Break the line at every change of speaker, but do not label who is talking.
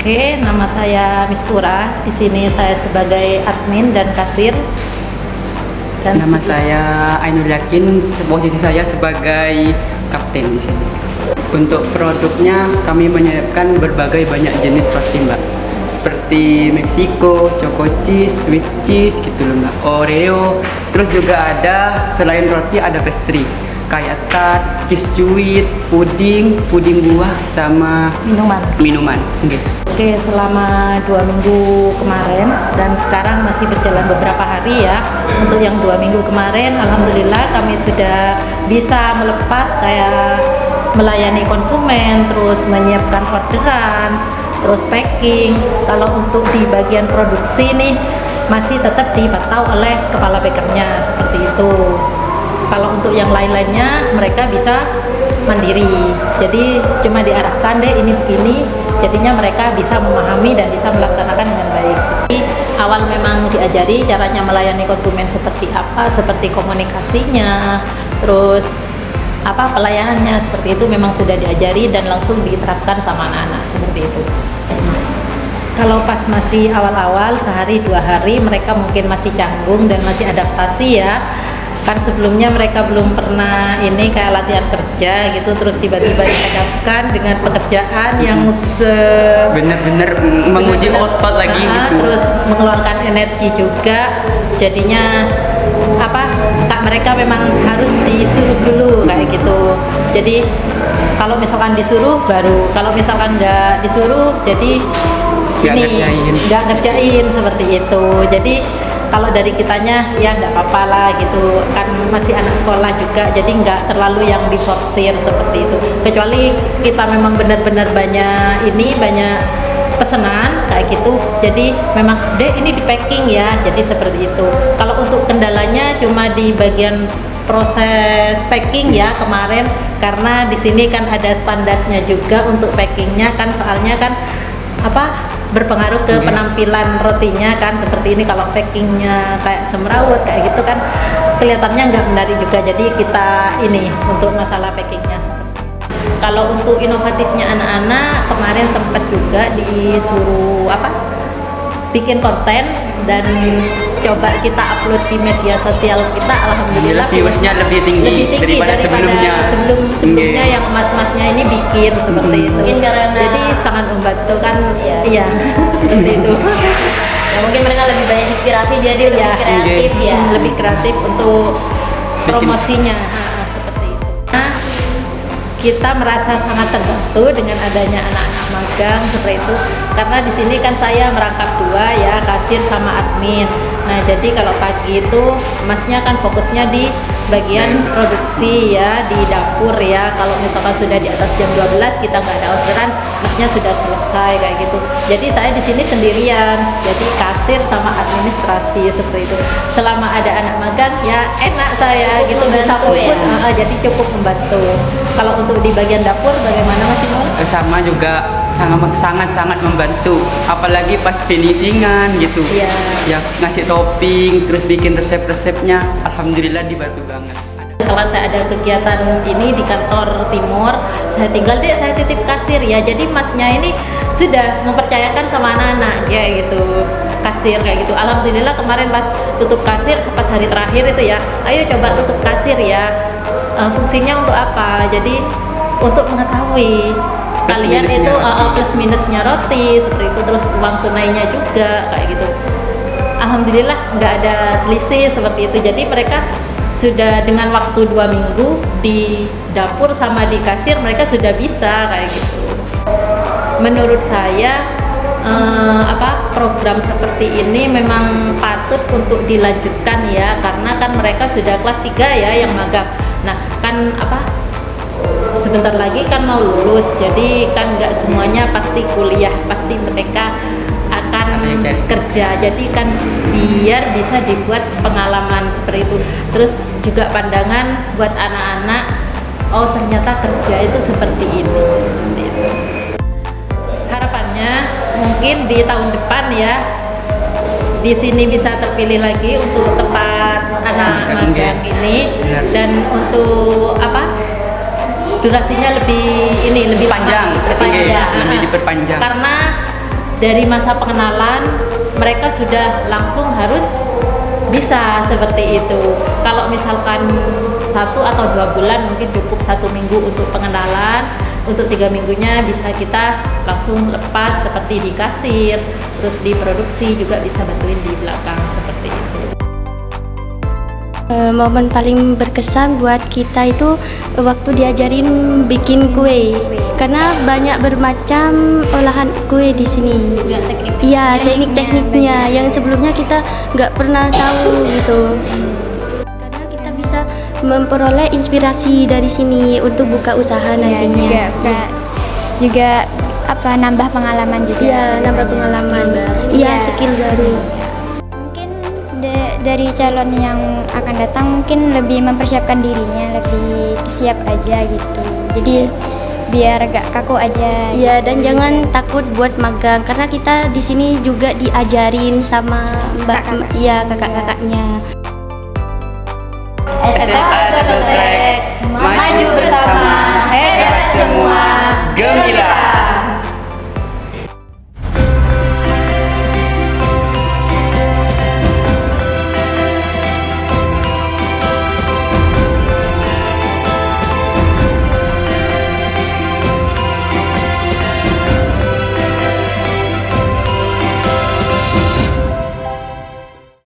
Oke, nama saya Mistura. Di sini saya sebagai admin dan kasir. Dan
Nama saya Ainul Yakin, posisi saya sebagai kapten di sini. Untuk produknya kami menyiapkan berbagai banyak jenis roti Mbak. Seperti Meksiko, choco cheese, sweet cheese gitu loh Mbak. Oreo, terus juga ada selain roti ada pastry kayak tart, cheese cuit, puding buah sama minuman gitu.
Oke, selama 2 minggu kemarin dan sekarang masih berjalan beberapa hari ya. Untuk yang 2 minggu kemarin, alhamdulillah kami sudah bisa melepas kayak melayani konsumen, terus menyiapkan orderan, terus packing. Kalau untuk di bagian produksi nih masih tetap dipantau oleh kepala bakernya seperti itu. Kalau untuk yang lain-lainnya mereka bisa mandiri, jadi cuma diarahkan deh ini begini, jadinya mereka bisa memahami dan bisa melaksanakan dengan baik. Jadi awal memang diajari caranya melayani konsumen seperti apa, seperti komunikasinya, terus apa pelayanannya seperti itu memang sudah diajari dan langsung diterapkan sama anak-anak seperti itu. Kalau pas masih awal-awal sehari 2 hari mereka mungkin masih canggung dan masih adaptasi ya. Kan sebelumnya mereka belum pernah ini kayak latihan kerja gitu, terus tiba-tiba dihadapkan dengan pekerjaan yang
bener-bener menguji otot lagi gitu.
Terus mengeluarkan energi juga, jadinya apa mereka memang harus disuruh dulu kayak gitu. Jadi kalau misalkan disuruh baru, kalau misalkan nggak disuruh jadi nggak ngerjain seperti itu. Jadi kalau dari kitanya ya nggak apa-apa lah gitu, kan masih anak sekolah juga, jadi nggak terlalu yang diforsir seperti itu. Kecuali kita memang benar-benar banyak pesanan kayak gitu, jadi memang deh ini di packing ya, jadi seperti itu. Kalau untuk kendalanya cuma di bagian proses packing ya kemarin, karena di sini kan ada standarnya juga untuk packingnya kan, soalnya kan berpengaruh ke penampilan rotinya kan, seperti ini kalau packingnya kayak semrawut kayak gitu kan kelihatannya nggak menarik juga, jadi kita ini untuk masalah packingnya seperti. Kalau untuk inovatifnya anak-anak kemarin sempat juga disuruh bikin konten dan coba kita upload di media sosial kita, alhamdulillah
viewersnya lebih tinggi daripada sebelumnya
yang mas-masnya ini bikin seperti itu.
Mungkin karena
jadi sangat membantu kan iya seperti itu.
Ya, mungkin mereka lebih banyak inspirasi jadi lebih kreatif ya.
Lebih kreatif untuk promosinya seperti itu. Nah, kita merasa sangat terbantu dengan adanya anak-anak magang seperti itu, karena di sini kan saya merangkap 2 ya, kasir sama admin. Nah jadi kalau pagi itu masnya kan fokusnya di bagian produksi ya, di dapur ya. Kalau misalkan sudah di atas jam 12 kita nggak ada orderan, masnya sudah selesai kayak gitu. Jadi saya di sini sendirian, jadi kasir sama administrasi seperti itu. Selama ada anak magang ya enak saya gitu, bisa fokus ya? Jadi cukup membantu. Kalau untuk di bagian dapur bagaimana Mas Imul?
Sama juga sangat membantu, apalagi pas finishingan gitu ya, ngasih topping terus bikin resep-resepnya, alhamdulillah dibantu banget.
Misalkan saya ada kegiatan ini di kantor timur, saya tinggal saya titip kasir ya, jadi masnya ini sudah mempercayakan sama anak-anak ya gitu, kasir kayak gitu. Alhamdulillah kemarin pas tutup kasir, pas hari terakhir itu ya, ayo coba tutup kasir ya, fungsinya untuk apa, jadi untuk mengetahui kalian itu plus minusnya roti seperti itu, terus uang tunainya juga kayak gitu. Alhamdulillah nggak ada selisih seperti itu, jadi mereka sudah dengan waktu 2 minggu di dapur sama di kasir mereka sudah bisa kayak gitu. Menurut saya program seperti ini memang patut untuk dilanjutkan ya, karena kan mereka sudah kelas 3 ya yang magang. Nah kan sebentar lagi kan mau lulus, jadi kan nggak semuanya pasti kuliah, pasti mereka akan kerja, jadi kan biar bisa dibuat pengalaman seperti itu. Terus juga pandangan buat anak-anak, oh ternyata kerja itu seperti ini, seperti itu. Harapannya mungkin di tahun depan ya di sini bisa terpilih lagi untuk tempat anak magang ini, dan untuk durasinya lebih panjang,
lebih diperpanjang.
Karena dari masa pengenalan mereka sudah langsung harus bisa seperti itu. Kalau misalkan 1 atau 2 bulan mungkin cukup 1 minggu untuk pengenalan, untuk 3 minggunya bisa kita langsung lepas seperti di kasir, terus di produksi juga bisa bantuin di belakang seperti itu.
Momen paling berkesan buat kita itu waktu diajarin bikin kue, karena banyak bermacam olahan kue di sini.
Juga teknik.
Iya, teknik-tekniknya yang sebelumnya kita nggak pernah tahu gitu. Karena kita bisa memperoleh inspirasi dari sini untuk buka usaha nantinya.
Juga apa nambah pengalaman juga.
Iya, nambah pengalaman. Iya, skill baru.
Mungkin dari calon yang akan datang mungkin lebih mempersiapkan dirinya, lebih siap aja gitu. Jadi biar gak kaku aja.
Iya, dan jangan takut buat magang karena kita di sini juga diajarin sama kakak-kakaknya.
SMA Double Track, maju bersama, hebat semua, gemilang.